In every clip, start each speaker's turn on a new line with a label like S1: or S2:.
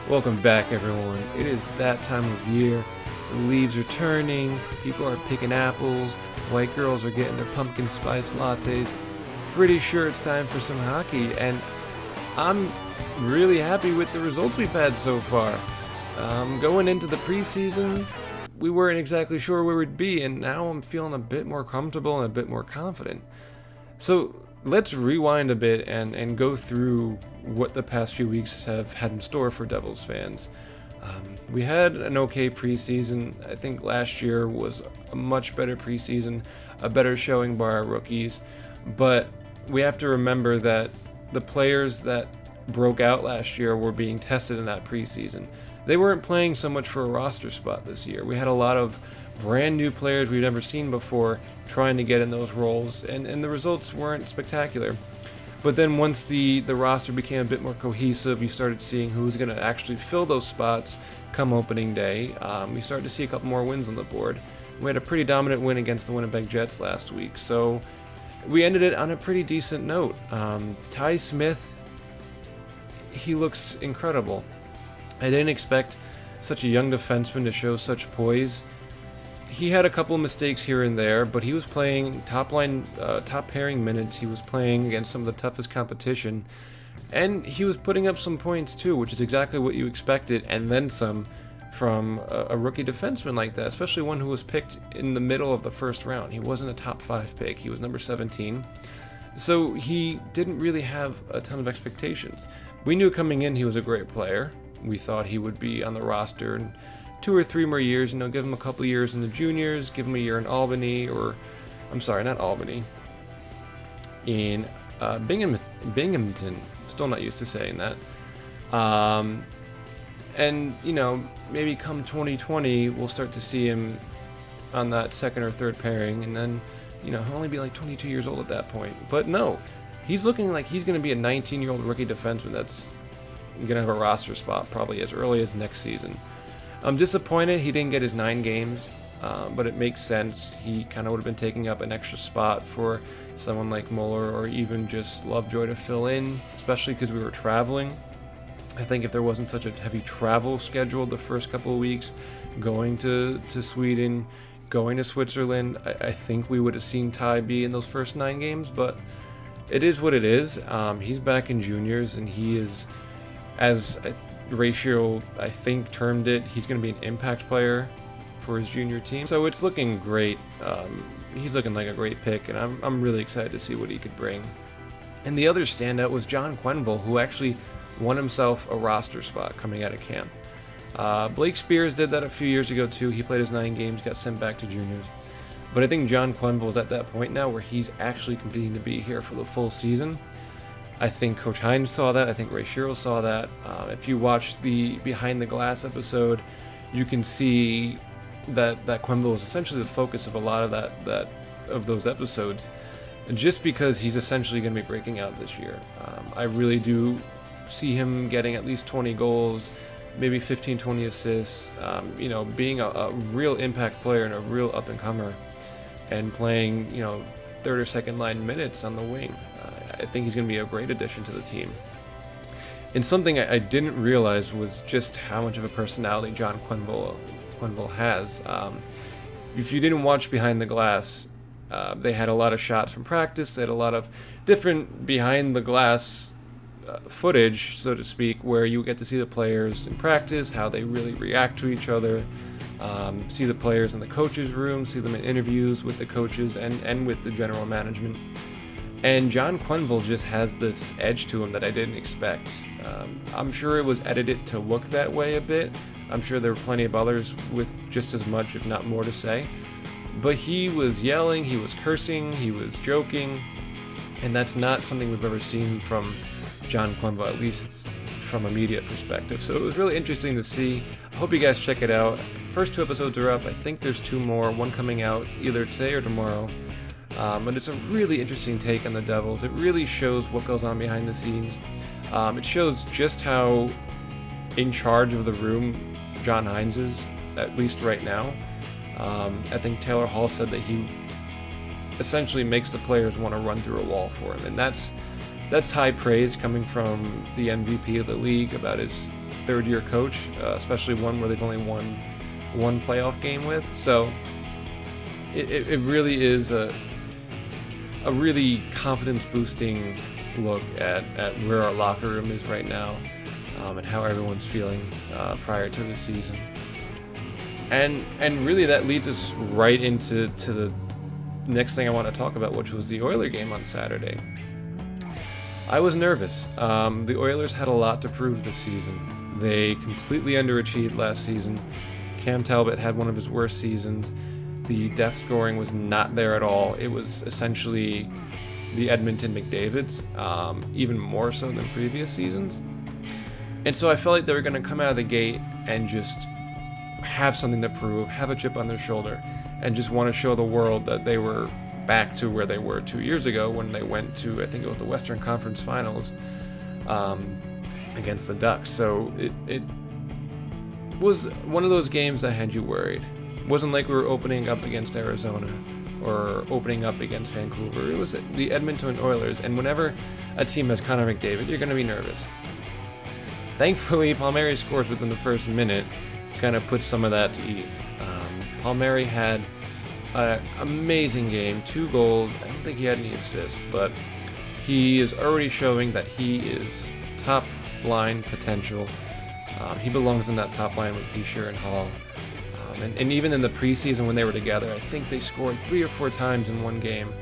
S1: Welcome back, everyone. It is that time of year. The leaves are turning, people are picking apples, white girls are getting their pumpkin spice lattes. Pretty sure it's time for some hockey, and I'm really happy with the results we've had so far. Going into the preseason, we weren't exactly sure where we'd be, and now I'm feeling a bit more comfortable and a bit more confident. So let's rewind a bit and go through what the past few weeks have had in store for Devils fans. We had an okay preseason. I think last year was a much better preseason, a better showing by our rookies. But we have to remember that the players that broke out last year were being tested in that preseason. They weren't playing so much for a roster spot this year. We had a lot of brand new players we've never seen before trying to get in those roles, and the results weren't spectacular. But then once the roster became a bit more cohesive, you started seeing who was going to actually fill those spots come opening day. We started to see a couple more wins on the board. We had a pretty dominant win against the Winnipeg Jets last week, so we ended it on a pretty decent note. Ty Smith, he looks incredible. I didn't expect such a young defenseman to show such poise. He had a couple of mistakes here and there, but he was playing top pairing minutes. He was playing against some of the toughest competition, and he was putting up some points too, which is exactly what you expected, and then some from a rookie defenseman like that, especially one who was picked in the middle of the first round. He wasn't a top 5 pick. He was number 17. So he didn't really have a ton of expectations. We knew coming in he was a great player. We thought he would be on the roster in 2 or 3 more years, give him a couple of years in the juniors, give him a year in Albany, in Binghamton, still not used to saying that. And, maybe come 2020, we'll start to see him on that second or third pairing, and then, he'll only be like 22 years old at that point. But no, he's looking like he's going to be a 19-year-old rookie defenseman that's going to have a roster spot probably as early as next season. I'm disappointed he didn't get his 9 games, but it makes sense. He kind of would have been taking up an extra spot for someone like Muller or even just Lovejoy to fill in, especially because we were traveling. I think if there wasn't such a heavy travel schedule the first couple of weeks, going to Sweden, going to Switzerland, I think we would have seen Ty be in those first 9 games, but it is what it is. He's back in juniors, and he is, as Ratio, I think, termed it, he's going to be an impact player for his junior team. So it's looking great. He's looking like a great pick, and I'm really excited to see what he could bring. And the other standout was John Quenneville, who actually won himself a roster spot coming out of camp. Blake Spears did that a few years ago too. He played his 9 games, got sent back to juniors. But I think John Quenneville is at that point now where he's actually competing to be here for the full season. I think Coach Hines saw that. I think Ray Shero saw that. If you watch the Behind the Glass episode, you can see that Quenneville was essentially the focus of a lot of those episodes, just because he's essentially going to be breaking out this year. I really do see him getting at least 20 goals, maybe 15, 20 assists, being a real impact player and a real up-and-comer, and playing, third or second line minutes on the wing. I think he's going to be a great addition to the team. And something I didn't realize was just how much of a personality John Quenneville has. If you didn't watch Behind the Glass, they had a lot of shots from practice. They had a lot of different behind the glass footage, so to speak, where you get to see the players in practice, how they really react to each other, see the players in the coaches' room, see them in interviews with the coaches and with the general management. And John Quenneville just has this edge to him that I didn't expect. I'm sure it was edited to look that way a bit. I'm sure there were plenty of others with just as much, if not more, to say. But he was yelling, he was cursing, he was joking, and that's not something we've ever seen from John Quenneville, at least from a media perspective. So it was really interesting to see. I hope you guys check it out. First 2 episodes are up. I think there's 2 more, one coming out either today or tomorrow. But it's a really interesting take on the Devils. It really shows what goes on behind the scenes. It shows just how in charge of the room John Hines is, at least right now. I think Taylor Hall said that he essentially makes the players want to run through a wall for him, and that's high praise coming from the MVP of the league about his third-year coach, especially one where they've only won one playoff game with. So it really is a really confidence-boosting look at where our locker room is right now, and how everyone's feeling prior to the season. And really that leads us right into the next thing I want to talk about, which was the Oiler game on Saturday. I was nervous. The Oilers had a lot to prove this season. They completely underachieved last season. Cam Talbot had one of his worst seasons. The death scoring was not there at all. It was essentially the Edmonton McDavids, even more so than previous seasons. And so I felt like they were going to come out of the gate and just have something to prove, have a chip on their shoulder, and just want to show the world that they were back to where they were 2 years ago when they went to, I think it was the Western Conference Finals, against the Ducks. So it was one of those games that had you worried. It wasn't like we were opening up against Arizona or opening up against Vancouver. It was the Edmonton Oilers, and whenever a team has Connor McDavid, you're going to be nervous. Thankfully, Palmieri scores within the first minute, kind of puts some of that to ease. Palmieri had an amazing game, 2 goals. I don't think he had any assists, but he is already showing that he is top line potential. He belongs in that top line with Hischier and Hall. And even in the preseason when they were together, I think they scored 3 or 4 times in one game.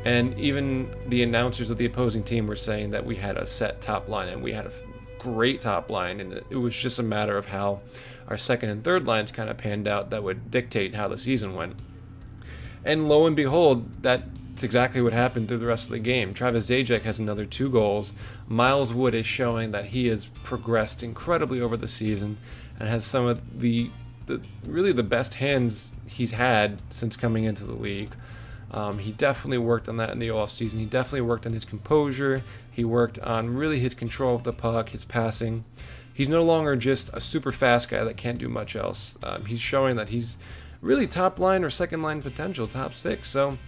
S1: And even the announcers of the opposing team were saying that we had a set top line, and we had a great top line, and it was just a matter of how our second and third lines kind of panned out that would dictate how the season went. And lo and behold, that's exactly what happened through the rest of the game. Travis Zajac has another 2 goals. Miles Wood is showing that he has progressed incredibly over the season and has some of the really the best hands he's had since coming into the league. He definitely worked on that in the offseason. He definitely worked on his composure. He worked on really his control of the puck, his passing. He's no longer just a super fast guy that can't do much else. He's showing that he's really top line or second line potential, top 6. So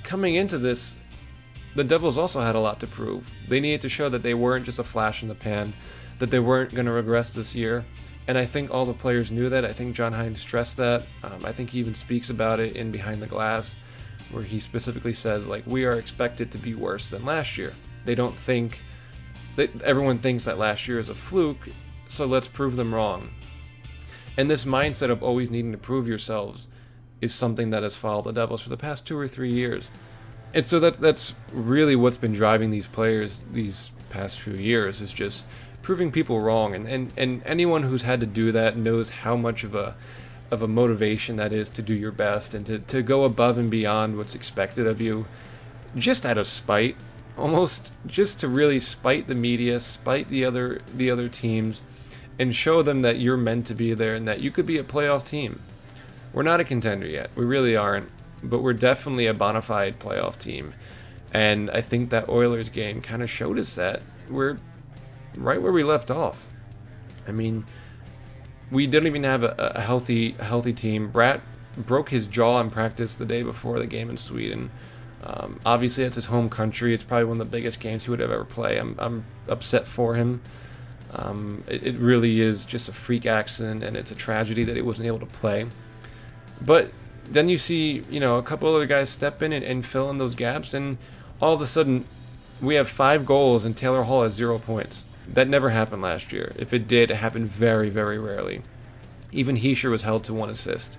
S1: coming into this, the Devils also had a lot to prove. They needed to show that they weren't just a flash in the pan, that they weren't going to regress this year. And I think all the players knew that. I think John Hines stressed that. I think he even speaks about it in Behind the Glass, where he specifically says, like, we are expected to be worse than last year. They don't think that everyone thinks that last year is a fluke, so let's prove them wrong. And this mindset of always needing to prove yourselves is something that has followed the Devils for the past 2 or 3 years. And so that's really what's been driving these players these past few years, is just proving people wrong. And anyone who's had to do that knows how much of a motivation that is to do your best and to go above and beyond what's expected of you, just out of spite, almost just to really spite the media, spite the other teams, and show them that you're meant to be there and that you could be a playoff team. We're not a contender yet. We really aren't, but we're definitely a bona fide playoff team. And I think that Oilers game kind of showed us that. We're right where we left off. I mean, we didn't even have a healthy team. Bratt broke his jaw in practice the day before the game in Sweden. Obviously, it's his home country. It's probably one of the biggest games he would have ever play. I'm upset for him. It really is just a freak accident, and it's a tragedy that he wasn't able to play. But then you see, a couple other guys step in and fill in those gaps, and all of a sudden, we have 5 goals and Taylor Hall has 0 points. That never happened last year. If it did, it happened very, very rarely. Even Hischier was held to 1 assist.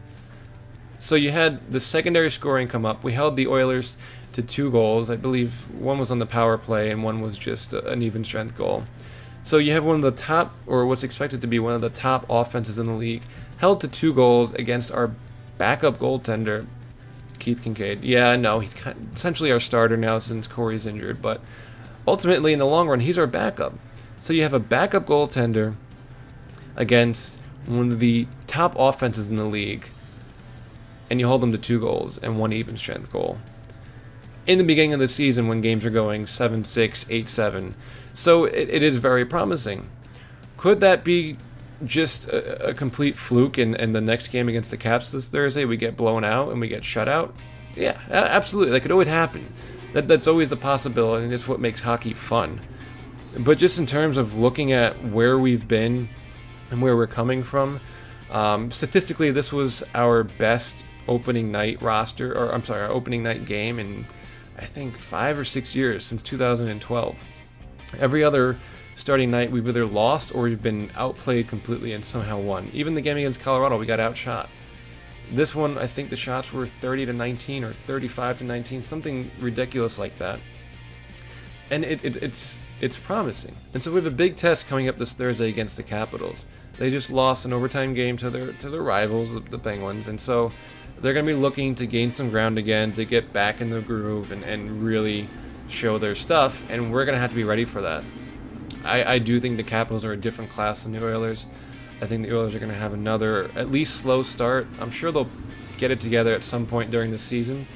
S1: So you had the secondary scoring come up. We held the Oilers to 2 goals. I believe one was on the power play and one was just an even strength goal. So you have one of the top, or what's expected to be one of the top offenses in the league, held to 2 goals against our backup goaltender, Keith Kincaid. Yeah, no, he's essentially our starter now since Corey's injured, but ultimately in the long run, he's our backup. So you have a backup goaltender against one of the top offenses in the league, and you hold them to 2 goals and 1 even strength goal in the beginning of the season when games are going 7-6, 8-7. So it is very promising. Could that be just a complete fluke and the next game against the Caps this Thursday we get blown out and we get shut out? Yeah, absolutely. That could always happen. That's always a possibility, and it's what makes hockey fun. But just in terms of looking at where we've been and where we're coming from, statistically, this was our best opening night roster, or I'm sorry, our opening night game in I think 5 or 6 years, since 2012. Every other starting night we've either lost or we've been outplayed completely and somehow won. Even the game against Colorado, we got outshot. This one, I think the shots were 30-19 or 35-19, something ridiculous like that. And it's promising. And so we have a big test coming up this Thursday against the Capitals. They just lost an overtime game to their rivals, the Penguins, and so they're going to be looking to gain some ground again, to get back in the groove and really show their stuff, and we're going to have to be ready for that. I do think the Capitals are a different class than the Oilers. I think the Oilers are going to have another, at least slow start. I'm sure they'll get it together at some point during the season,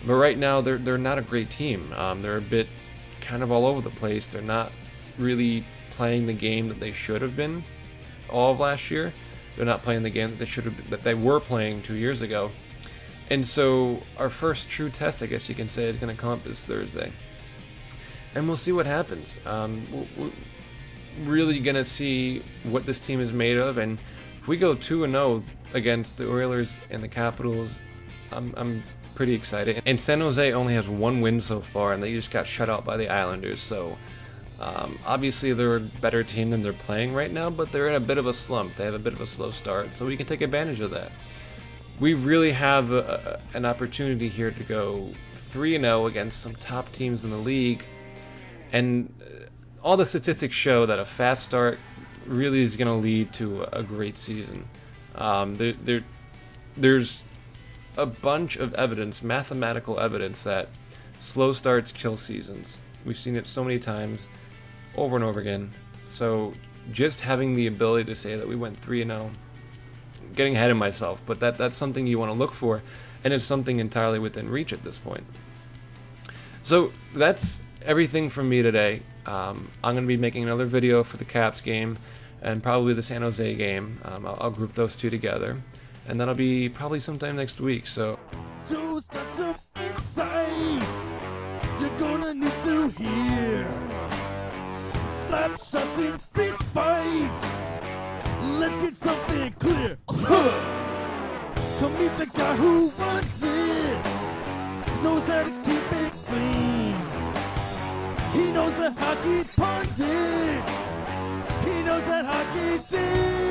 S1: but right now they're not a great team. They're a bit kind of all over the place. They're not really playing the game that they should have been all of last year. They're not playing the game that they were playing 2 years ago. And so our first true test, I guess you can say, is going to come up this Thursday. And we'll see what happens. We're really going to see what this team is made of. And if we go 2-0 against the Oilers and the Capitals, I'm pretty excited. And San Jose only has 1 win so far, and they just got shut out by the Islanders. So obviously they're a better team than they're playing right now, but they're in a bit of a slump. They have a bit of a slow start, so we can take advantage of that. We really have an opportunity here to go 3-0 against some top teams in the league. And all the statistics show that a fast start really is going to lead to a great season. There's a bunch of evidence, mathematical evidence, that slow starts kill seasons. We've seen it so many times, over and over again. So just having the ability to say that we went 3-0, getting ahead of myself, but that's something you want to look for, and it's something entirely within reach at this point. So that's everything from me today. I'm going to be making another video for the Caps game and probably the San Jose game. I'll group those two together, and that'll be probably sometime next week. So
S2: Joe's got some insights you're gonna need to hear. Slap shots and fist fights. Let's get something clear. Come meet the guy who runs it. Knows how to keep it clean. He knows the hockey pundits. He knows that hockey scene.